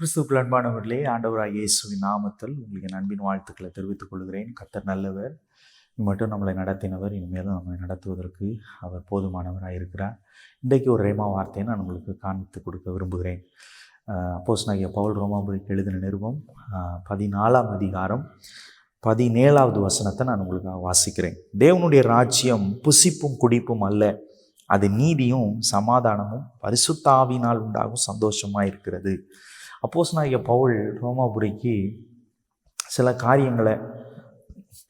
கிறிஸ்துவுக்குள் அன்பானவர்களே, ஆண்டவராகிய இயேசுவின் நாமத்தில் உங்களுக்கு என் அன்பின் வாழ்த்துக்களை தெரிவித்துக் கொள்கிறேன். கர்த்தர் நல்லவர், மட்டும் நம்மளை நடத்தினவர், இனிமேலும் நம்மளை நடத்துவதற்கு அவர் போதுமானவராக இருக்கிறார். இன்றைக்கு ஒரு ரேமா வார்த்தையை நான் உங்களுக்கு காண்பித்து கொடுக்க விரும்புகிறேன். அப்போஸ்தலனாகிய பவுல் ரோமாபுரிக்கு எழுதின நிருபம் 14ஆம் அதிகாரம் 17வது வசனத்தை நான் உங்களுக்காக வாசிக்கிறேன். தேவனுடைய ராஜ்யம் புசிப்பும் குடிப்பும் அல்ல, அது நீதியும் சமாதானமும் பரிசுத்த ஆவியினால் உண்டாகும் சந்தோஷமாக இருக்கிறது. அப்போஸ்தலனாகிய பவுல் ரோமாபுரிக்கு சில காரியங்களை,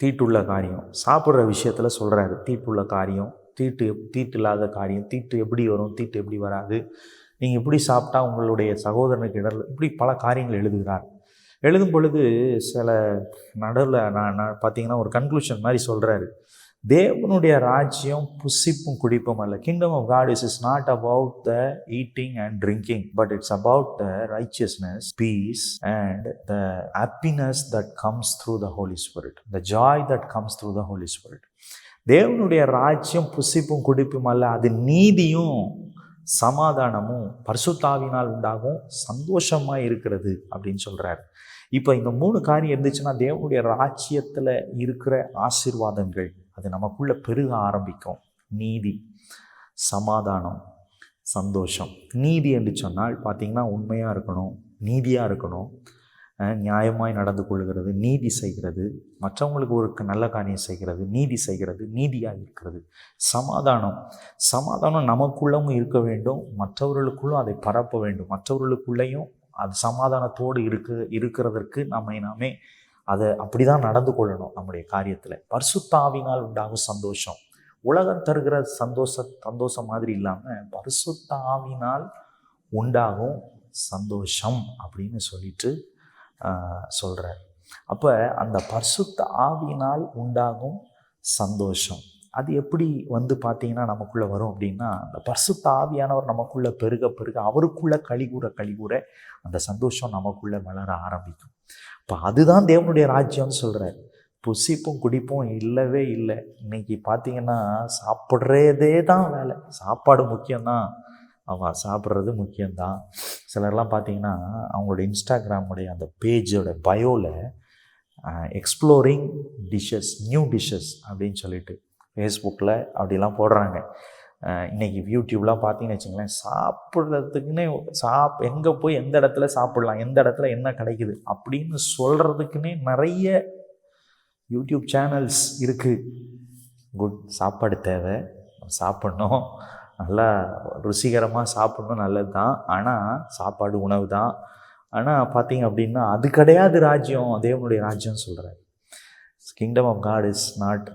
தீட்டுள்ள காரியம், சாப்பிட்ற விஷயத்தில் சொல்கிறாரு. தீட்டுள்ள காரியம், தீட்டு இல்லாத காரியம், தீட்டு எப்படி வரும், தீட்டு எப்படி வராது, நீங்கள் இப்படி சாப்பிட்டா உங்களுடைய சகோதரனுக்கு இடர், இப்படி பல காரியங்கள் எழுதுகிறார். எழுதும் பொழுது சில நடுவில் நான் பார்த்தீங்கன்னா ஒரு கன்க்ளூஷன் மாதிரி சொல்கிறாரு. தேவனுடைய ராஜ்யம் புசிப்பும் குடிப்பும் அல்ல. Kingdom of God is not about the eating and drinking, but it's about the righteousness, peace and the happiness that comes through the Holy Spirit, the joy that comes through the Holy Spirit. தேவனுடைய ராஜ்யம் புசிப்பும் குடிப்பும் அல்ல, அது நீதியும் சமாதானமும் பரிசுத்த ஆவியினால் உண்டாகும் சந்தோஷமாக இருக்கிறது அப்படின்னு சொல்கிறார். இப்போ இந்த 3 காரியம் இருந்துச்சுன்னா தேவனுடைய ராஜ்யத்தில் இருக்கிற ஆசீர்வாதங்கள் அது நமக்குள்ளே பெருக ஆரம்பிக்கும். நீதி, சமாதானம், சந்தோஷம். நீதி என்று சொன்னால் பார்த்திங்கன்னா உண்மையாக இருக்கணும், நீதியாக இருக்கணும், நியாயமாய் நடந்து கொள்கிறது, நீதி செய்கிறது, மற்றவங்களுக்கு ஒரு நல்ல காரியம் செய்கிறது, நீதி செய்கிறது, நீதியாக இருக்கிறது. சமாதானம் நமக்குள்ளவும் இருக்க வேண்டும், மற்றவர்களுக்குள்ளும் அதை பரப்ப வேண்டும். மற்றவர்களுக்குள்ளேயும் அது சமாதானத்தோடு இருக்கிறதற்கு நாமே அதை அப்படி தான் நடந்து கொள்ளணும். நம்முடைய காரியத்தில் பரிசுத்த ஆவியினால் உண்டாகும் சந்தோஷம், உலகம் தருகிற சந்தோஷம் மாதிரி இல்லாமல் பரிசுத்த ஆவியினால் உண்டாகும் சந்தோஷம் அப்படின்னு சொல்லிட்டு சொல்கிறார். அப்போ அந்த பரிசுத்த ஆவியினால் உண்டாகும் சந்தோஷம் அது எப்படி பார்த்தீங்கன்னா நமக்குள்ளே வரும் அப்படின்னா, அந்த பரிசுத்த ஆவியானவர் நமக்குள்ளே பெருக அவருக்குள்ளே கழிகூற அந்த சந்தோஷம் நமக்குள்ளே வளர ஆரம்பிக்கும். இப்போ அதுதான் தேவனுடைய ராஜ்யம்னு சொல்கிறார். புசிப்பும் குடிப்பும் இல்லவே இல்லை. இன்னைக்கு பார்த்தீங்கன்னா சாப்பிட்றதே தான் வேலை. சாப்பாடு முக்கியம்தான், அவன் சாப்பிட்றது முக்கியம்தான். சிலர்லாம் பார்த்தீங்கன்னா அவங்களோட இன்ஸ்டாகிராமுடைய அந்த பேஜோட பயோவில் எக்ஸ்ப்ளோரிங் டிஷ்ஷஸ், நியூ டிஷ்ஷஸ் அப்படின்னு சொல்லிட்டு ஃபேஸ்புக்கில் அப்படிலாம் போடுறாங்க. இன்றைக்கி யூடியூப்லாம் பார்த்தீங்கன்னு வச்சுங்களேன், சாப்பிட்றதுக்குன்னே எங்கே போய் எந்த இடத்துல சாப்பிட்லாம், எந்த இடத்துல என்ன கிடைக்குது அப்படின்னு சொல்கிறதுக்குன்னே நிறைய யூடியூப் சேனல்ஸ் இருக்குது. குட் சாப்பாடு தேவை, சாப்பிட்ணும், நல்லா ருசிகரமாக சாப்பிட்ணும், நல்லது தான். ஆனால் சாப்பாடு உணவு தான். ஆனால் பார்த்தீங்க அப்படின்னா அது கிடையாது ராஜ்யம், தேவனுடைய ராஜ்யம் சொல்கிறார். Kingdom of God is not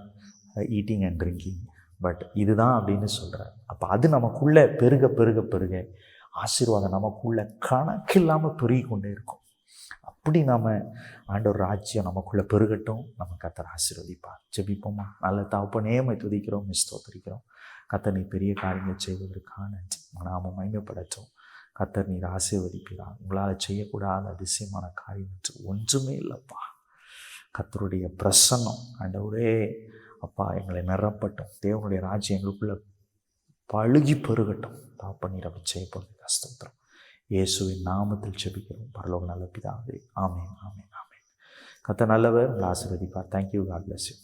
eating and drinking, but இதுதான் அப்படின்னு சொல்கிறார். அப்போ அது நமக்குள்ளே பெருக ஆசீர்வாதம் நமக்குள்ளே கணக்கில்லாமல் பெருகி கொண்டே இருக்கும். அப்படி நாம் ஆண்டவர் ராஜ்யம் நமக்குள்ளே பெருகட்டும், நம்ம கர்த்தர் ஆசீர்வதிப்பார். ஜெபிப்போமா. நல்ல தகப்பனே, உம்மை துதிக்கிறோம், ஸ்தோத்திரிக்கிறோம். கர்த்தர் நீர் பெரிய காரியங்கள் செய்வதற்கான நாமம் மகிமைப்படட்டும். கர்த்தர் நீர் ஆசீர்வதிப்பீரா. உங்களால் செய்யக்கூடாத அதிசயமான காரியம் ஒன்றுமே இல்லைப்பா. கர்த்தருடைய பிரசன்னம் ஆண்டவரே அப்பா எங்களை நிரப்பட்டும். தேவனுடைய ராஜ்யம் எங்களுக்குள்ளே பழுகி பெருகட்டும். தாப்பனீர் அப்படி செய்யப்படுறது கஷ்டம். இயேசுவின் நாமத்தில் ஜெபிக்கிறோம் பரலோக நல்ல பிதாவே. ஆமென், ஆமென், ஆமென். கர்த்தர் நல்லவர், உங்களை ஆசீர்வதிப்பார். தேங்க்யூ. God bless you.